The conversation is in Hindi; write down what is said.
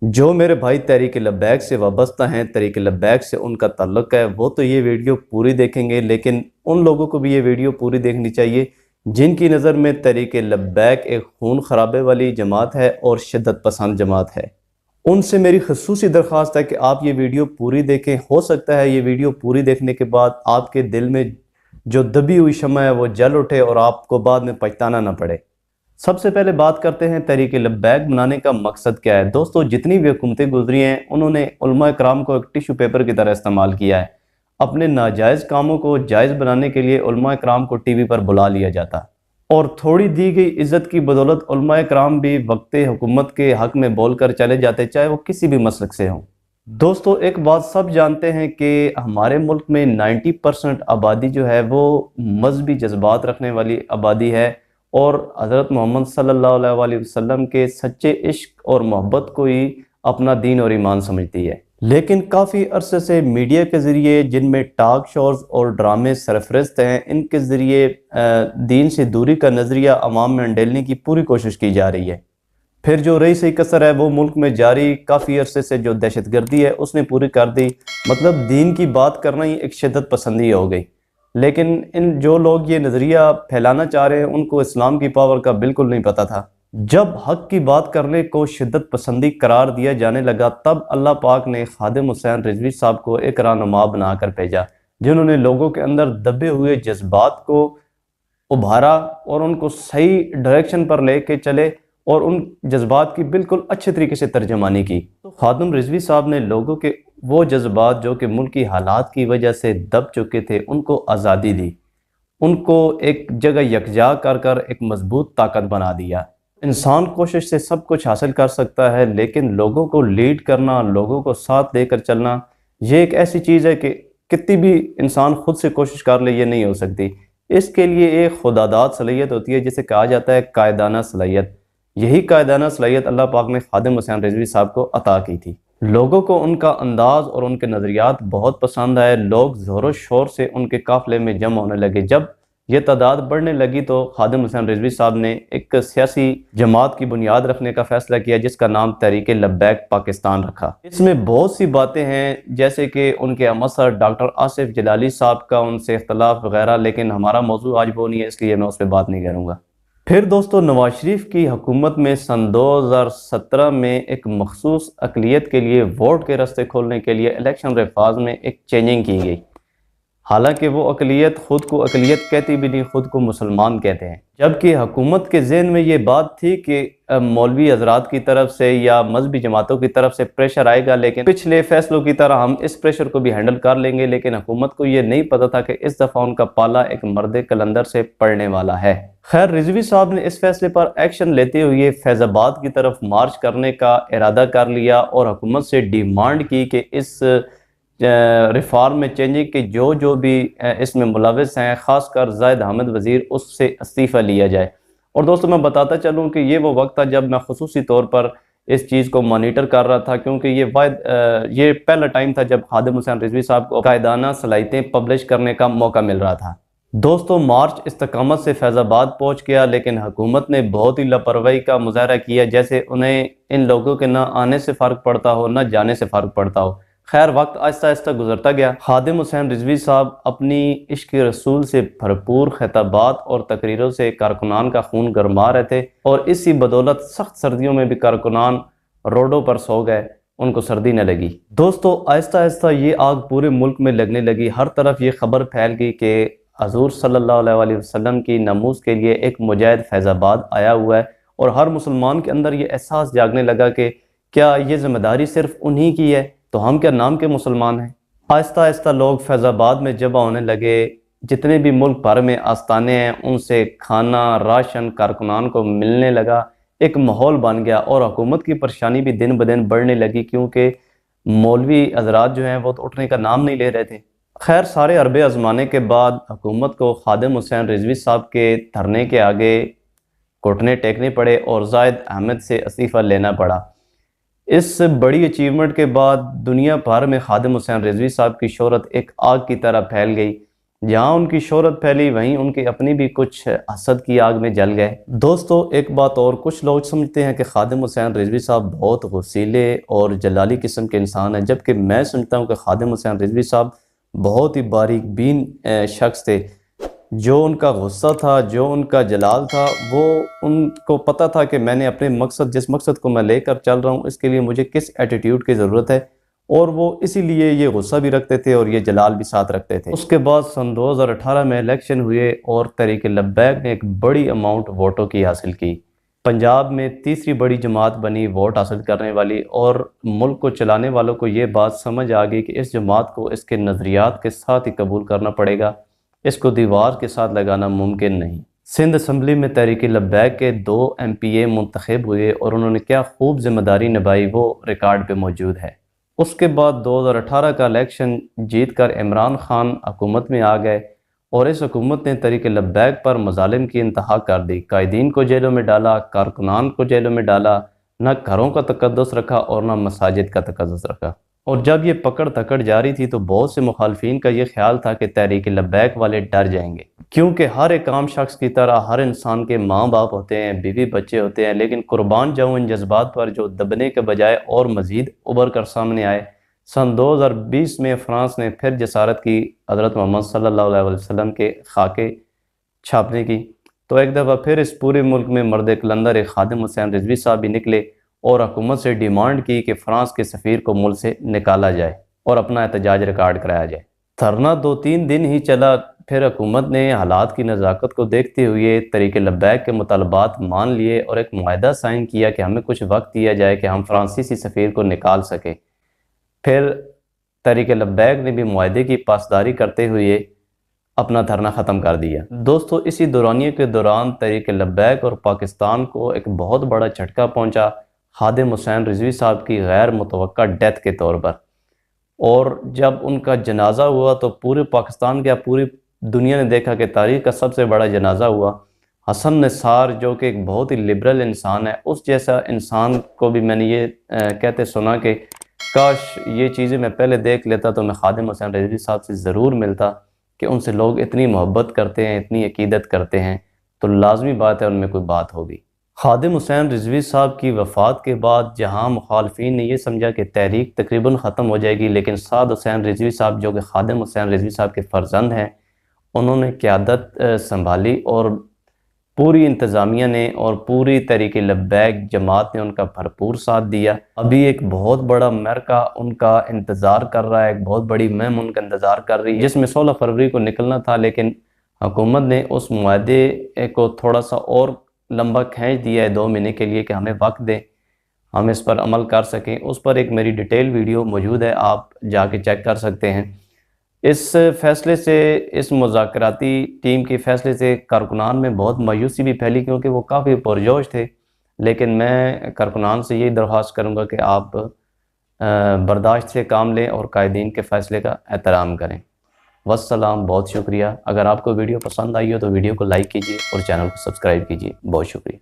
जो मेरे भाई तहरीक लब्बैक से वाबस्ता हैं, तहरीक लब्बैक से उनका ताल्लुक़ है, वो तो ये वीडियो पूरी देखेंगे, लेकिन उन लोगों को भी ये वीडियो पूरी देखनी चाहिए जिनकी नज़र में तहरीक लब्बैक एक खून खराबे वाली जमात है और शिद्दत पसंद जमात है। उनसे मेरी ख़ुसूसी दरख्वास्त है कि आप ये वीडियो पूरी देखें। हो सकता है ये वीडियो पूरी देखने के बाद आपके दिल में जो दबी हुई शम्मा है वो जल उठे और आपको बाद में पछताना ना पड़े। सबसे पहले बात करते हैं तहरीक लब्बैक बनाने का मकसद क्या है। दोस्तों, जितनी भी हुकूमतें गुजरी हैं उन्होंने उलमा कराम को एक टिश्यू पेपर की तरह इस्तेमाल किया है। अपने नाजायज़ कामों को जायज़ बनाने के लिए उलमा कराम को टीवी पर बुला लिया जाता और थोड़ी दी गई इज्जत की बदौलत उलमा कराम भी वक्त हुकूमत के हक में बोल कर चले जाते, चाहे वो किसी भी मसलक से हों। दोस्तों, एक बात सब जानते हैं कि हमारे मुल्क में 90% आबादी जो है वो मजहबी जज्बात रखने वाली आबादी है और हज़रत मोहम्मद सल्लल्लाहु अलैहि वसल्लम के सच्चे इश्क और मोहब्बत को ही अपना दीन और ईमान समझती है। लेकिन काफ़ी अरसे से मीडिया के ज़रिए, जिनमें टॉक शोज़ और ड्रामे सरफरस्त हैं, इनके ज़रिए दीन से दूरी का नज़रिया अवाम में अंडेलने की पूरी कोशिश की जा रही है। फिर जो रही सही कसर है वो मुल्क में जारी काफ़ी अरसे से जो दहशतगर्दी है उसने पूरी कर दी। मतलब दीन की बात करना ही एक शिद्दत पसंदी हो गई। लेकिन इन जो लोग ये नज़रिया फैलाना चाह रहे हैं उनको इस्लाम की पावर का बिल्कुल नहीं पता था। जब हक की बात करने को शिद्दत पसंदी करार दिया जाने लगा, तब अल्लाह पाक ने खादिम हुसैन रिजवी साहब को एक रहनुमा बनाकर भेजा, जिन्होंने लोगों के अंदर दबे हुए जज्बात को उभारा और उनको सही डायरेक्शन पर लेके चले और उन जज्बात की बिल्कुल अच्छे तरीके से तर्जमानी की। तो खादिम रिजवी साहब ने लोगों के वो जज्बात जो कि मुल्क की हालात की वजह से दब चुके थे उनको आज़ादी दी, उनको एक जगह यकजा कर कर एक मजबूत ताकत बना दिया। इंसान कोशिश से सब कुछ हासिल कर सकता है, लेकिन लोगों को लीड करना, लोगों को साथ देकर चलना, ये एक ऐसी चीज़ है कि कितनी भी इंसान खुद से कोशिश कर ले ये नहीं हो सकती। इसके लिए एक खुदादाद सलाहियत होती है जिसे कहा जाता है कायदाना सलाहियत। यही कायदाना सलाहियत अल्लाह पाक ने खादिम हुसैन रिजवी साहब को अता की थी। लोगों को उनका अंदाज और उनके नज़रियात बहुत पसंद आए। लोग ज़ोरों शोर से उनके काफ़िले में जमा होने लगे। जब ये तादाद बढ़ने लगी तो खादिम हुसैन रिजवी साहब ने एक सियासी जमात की बुनियाद रखने का फैसला किया जिसका नाम तहरीक लब्बैक पाकिस्तान रखा। इसमें बहुत सी बातें हैं, जैसे कि उनके अमसर डॉक्टर आसिफ जलाली साहब का उनसे इख्तलाफ वगैरह, लेकिन हमारा मौजू आज वो नहीं है, इसलिए मैं उस पर बात नहीं करूँगा। फिर दोस्तों, नवाज शरीफ की हुकूमत में सन 2017 में एक मखसूस अक़लियत के लिए वोट के रास्ते खोलने के लिए इलेक्शन रिफाज में एक चेंजिंग की गई। हालांकि वो अक़लियत खुद को अक़लियत कहती भी नहीं, खुद को मुसलमान कहते हैं। जबकि हुकूमत के ज़हन में ये बात थी कि मौलवी हजरात की तरफ से या मजहबी जमातों की तरफ से प्रेशर आएगा, लेकिन पिछले फैसलों की तरह हम इस प्रेशर को भी हैंडल कर लेंगे। लेकिन हुकूमत को ये नहीं पता था कि इस दफ़ा उनका पाला एक मर्द कलंदर से पड़ने वाला है। खैर, रिजवी साहब ने इस फैसले पर एक्शन लेते हुए फैज़ाबाद की तरफ मार्च करने का इरादा कर लिया और हुकूमत से डिमांड की कि इस रिफॉर्म में चेंजिंग के जो जो भी इसमें मुलविस हैं, ख़ासकर ज़ाहिद अहमद वज़ीर, उससे इस्तीफ़ा लिया जाए। और दोस्तों, मैं बताता चलूँ कि ये वो वक्त था जब मैं ख़ुसूसी तौर पर इस चीज़ को मॉनिटर कर रहा था, क्योंकि ये पहला टाइम था जब खादिम हुसैन रिजवी साहब को कायदाना सलाहियतें पब्लिश करने का मौका मिल रहा था। दोस्तों, मार्च इस्तकामत से फैज़ाबाद पहुँच गया, लेकिन हुकूमत ने बहुत ही लापरवाही का मुजाहरा किया, जैसे उन्हें इन लोगों के ना आने से फ़र्क पड़ता हो ना जाने से फ़र्क पड़ता हो। खैर, वक्त आहिस्ता आहिस्ता गुजरता गया। खादिम हुसैन रिजवी साहब अपनी इश्क रसूल से भरपूर खिताबात और तकरीरों से कारकुनान का खून गरमा रहे थे और इसी बदौलत सख्त सर्दियों में भी कारकुनान रोडों पर सो गए, उनको सर्दी न लगी। दोस्तों, आहिस्ता आहिस्ता ये आग पूरे मुल्क में लगने लगी। हर तरफ ये खबर फैल गई कि हजूर सल्लल्लाहु अलैहि वसल्लम की नमूस के लिए एक मुजाहिद फैज़ाबाद आया हुआ है और हर मुसलमान के अंदर ये एहसास जागने लगा कि क्या ये जिम्मेदारी सिर्फ उन्हीं की है, तो हम क्या नाम के मुसलमान हैं। आहिस्ता आहिस्ता लोग फैज़ाबाद में जमा होने लगे। जितने भी मुल्क भर में आस्थाने हैं उनसे खाना राशन कारकुनान को मिलने लगा। एक माहौल बन गया और हुकूमत की परेशानी भी दिन ब दिन बढ़ने लगी, क्योंकि मौलवी हजरात जो हैं वो तो उठने का नाम नहीं ले रहे थे। खैर, सारे अरबे आजमाने के बाद हुकूमत को खादिम हुसैन रिजवी साहब के धरने के आगे घुटने टेकने पड़े और ज़ाहिद अहमद से इस्तीफ़ा लेना पड़ा। इस बड़ी अचीवमेंट के बाद दुनिया भर में खादिम हुसैन रिजवी साहब की शोहरत एक आग की तरह फैल गई। जहाँ उनकी शोहरत फैली वहीं उनकी अपनी भी कुछ हसद की आग में जल गए। दोस्तों एक बात और, कुछ लोग समझते हैं कि खादिम हुसैन रिजवी साहब बहुत गुस्सीले और जलाली किस्म के इंसान हैं, जबकि मैं समझता हूँ कि खादिम हुसैन रिजवी साहब बहुत ही बारीक बीन शख्स थे। जो उनका गुस्सा था, जो उनका जलाल था, वो उनको पता था कि मैंने अपने मकसद, जिस मकसद को मैं लेकर चल रहा हूँ, इसके लिए मुझे किस एटीट्यूड की ज़रूरत है, और वो इसीलिए ये गुस्सा भी रखते थे और ये जलाल भी साथ रखते थे। उसके बाद सन 2018 में इलेक्शन हुए और तहरीक लब्बैक ने एक बड़ी अमाउंट वोटों की हासिल की। पंजाब में तीसरी बड़ी जमात बनी वोट हासिल करने वाली, और मुल्क को चलाने वालों को ये बात समझ आ गई कि इस जमात को इसके नज़रियात के साथ ही कबूल करना पड़ेगा, इसको दीवार के साथ लगाना मुमकिन नहीं। सिंध असम्बली में तहरीक लब्बैक के 2 MPA मुंतखब हुए और उन्होंने क्या खूब जिम्मेदारी निभाई, वो रिकॉर्ड पे मौजूद है। उसके बाद 2018 का इलेक्शन जीत कर इमरान खान हुकूमत में आ गए और इस हुकूमत ने तहरीक लब्बैक पर मजालिम की इंतहा कर दी। कायदीन को जेलों में डाला, कारकुनान को जेलों में डाला, न घरों का तकद्दुस रखा और न मसाजिद का तकद्दुस रखा। और जब ये पकड़ तकड़ जारी थी तो बहुत से मुखालफिन का ये ख्याल था कि तहरीक लब्बैक वाले डर जाएंगे, क्योंकि हर एक आम शख्स की तरह हर इंसान के माँ बाप होते हैं, बीवी बच्चे होते हैं, लेकिन कुर्बान जाऊँ इन जज्बात पर जो दबने के बजाय और मज़ीद उभर कर सामने आए। सन 2020 में फ़्रांस ने फिर जसारत की हज़रत मोहम्मद सल्लल्लाहु अलैहि वसल्लम के खाके छापने की, तो एक दफ़ा फिर इस पूरे मुल्क में मर्द कलंदर एक खादिम हुसैन रिजवी साहब भी निकले और हुकूमत से डिमांड की कि फ़्रांस के सफ़ीर को मुल्क से निकाला जाए और अपना एहतजाज रिकॉर्ड कराया जाए। धरना 2-3 दिन ही चला, फिर हुकूमत ने हालात की नज़ाकत को देखते हुए तहरीक लब्बैक के मुतालबात मान लिए और एक मुआहदा साइन किया कि हमें कुछ वक्त दिया जाए कि हम फ्रांसीसी सफ़ीर को निकाल सकें। फिर तहरीक लब्बैक ने भी मुआहदे की पासदारी करते हुए अपना धरना ख़त्म कर दिया। दोस्तों इसी दौरानिए के दौरान तहरीक लब्बैक और पाकिस्तान को एक बहुत बड़ा झटका पहुंचा खादिम हुसैन रिजवी साहब की गैर मुतवक्का डेथ के तौर पर। और जब उनका जनाजा हुआ तो पूरे पाकिस्तान क्या पूरी दुनिया ने देखा कि तारीख़ का सबसे बड़ा जनाजा हुआ। हसन निसार जो कि एक बहुत ही लिबरल इंसान है, उस जैसा इंसान को भी मैंने ये कहते सुना कि काश ये चीज़ें मैं पहले देख लेता तो मैं खादिम हुसैन रिजवी साहब से ज़रूर मिलता, कि उनसे लोग इतनी मोहब्बत करते हैं, इतनी अकीदत करते हैं, तो लाजमी बात है उनमें कोई बात होगी। खादिम हुसैन रिजवी साहब की वफ़ात के बाद जहाँ मुखालफिन ने यह समझा कि तहरीक तकरीबन ख़त्म हो जाएगी, लेकिन साद हुसैन रिजवी साहब जो कि खादिम हुसैन रिजवी साहब के फ़र्जंद हैं, उन्होंने क़यादत संभाली और पूरी इंतज़ामिया ने और पूरी तहरीक लब्बैक जमात ने उनका भरपूर साथ दिया। अभी एक बहुत बड़ा मरका उनका इंतज़ार कर रहा है, एक बहुत बड़ी मुहिम उनका इंतज़ार कर रही है, जिसमें 16 फरवरी को निकलना था, लेकिन हुकूमत ने उस मुआहदे को थोड़ा सा और लंबा खींच दिया है 2 महीने के लिए कि हमें वक्त दें, हम इस पर अमल कर सकें। उस पर एक मेरी डिटेल वीडियो मौजूद है, आप जाके चेक कर सकते हैं। इस फ़ैसले से, इस मुज़ाकराती टीम के फ़ैसले से कारकुनान में बहुत मायूसी भी फैली, क्योंकि वो काफ़ी पुरजोश थे। लेकिन मैं कारकुनान से यही दरख्वास्त करूँगा कि आप बर्दाश्त से काम लें और कायदीन के फ़ैसले का एहतराम करें। वस्सलाम, बहुत शुक्रिया। अगर आपको वीडियो पसंद आई हो तो वीडियो को लाइक कीजिए और चैनल को सब्सक्राइब कीजिए। बहुत शुक्रिया।